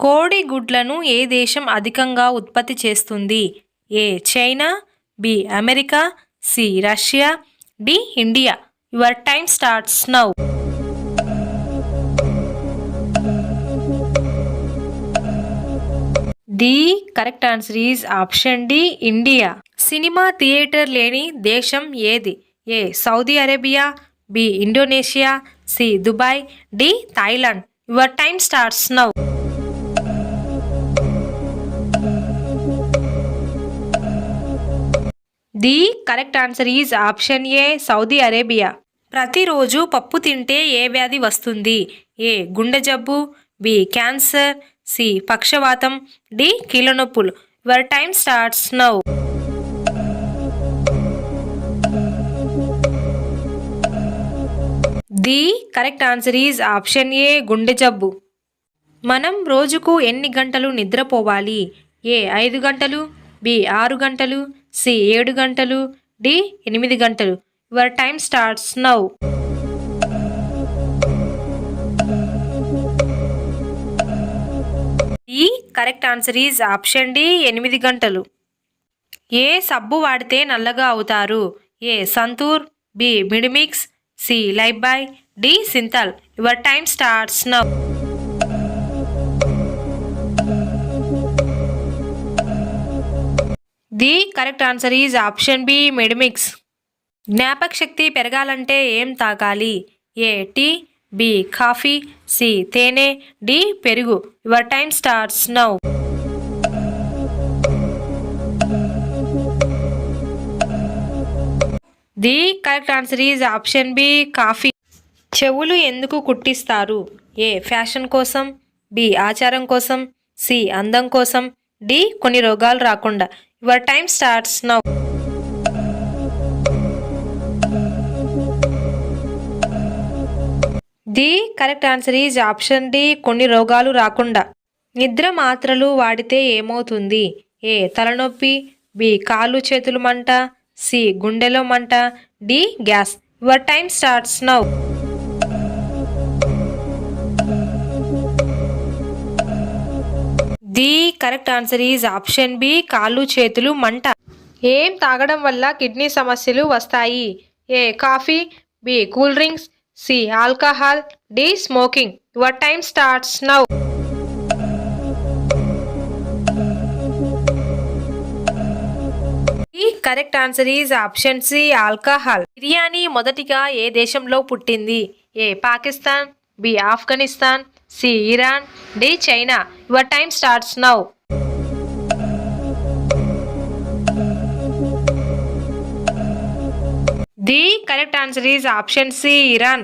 కోడి గుడ్లను ఏ దేశం అధికంగా ఉత్పత్తి చేస్తుంది? A China, B America, C Russia, D India. Your time starts now. The correct answer is option D India. Cinema theatre లేని దేశం ఏది? A Saudi Arabia, B Indonesia, C Dubai, D Thailand. Your time starts now. The correct answer is option A Saudi Arabia. ప్రతిరోజు పప్పు తింటే ఏ వ్యాధి వస్తుంది? A గుండె జబ్బు, బి క్యాన్సర్, సి పక్షవాతం, డి కీళ్ళనొప్పులు. Your time starts now. The correct answer is option ఏ గుండె జబ్బు. మనం రోజుకు ఎన్ని గంటలు నిద్రపోవాలి? ఏ 5 గంటలు, బి 6 గంటలు, సి 7 గంటలు, డి 8 గంటలు. Your time starts now. ఈ correct answer is option D 8 గంటలు. ఏ సబ్బు వాడితే నల్లగా అవుతారు? A Santoor, B Medimix, C Lifebuoy, D Cinthol. Your time starts now. The correct answer is option B Medimix. జ్ఞాపక శక్తి పెరగాలంటే ఏం తాగాలి? A tea, B coffee, C తేనె, డి పెరుగు. Your time starts now. The correct answer is option B coffee. చెవులు ఎందుకు కుట్టిస్తారు? ఏ fashion కోసం, బి ఆచారం కోసం, సి అందం కోసం, డి కొన్ని రోగాలు రాకుండా. Your time starts now. The correct answer is option D కొన్ని రోగాలు రాకుండా. నిద్ర మాత్రలు వాడితే ఏమవుతుంది? ఏ తలనొప్పి, బి కాళ్ళు చేతులు మంట, సి గుండెలో మంట, D gas. Your time starts now. The correct answer is option B కాళ్ళు చేతులు మంట. ఏం తాగడం వల్ల కిడ్నీ సమస్యలు వస్తాయి? A coffee, B cool drinks, C alcohol, D smoking. Your time starts now. The correct answer is option C alcohol. Biryani మొదటిగా ఏ దేశంలో పుట్టింది? A Pakistan, B Afghanistan, C Iran, D China. Your time starts now. The correct answer is option C Iran.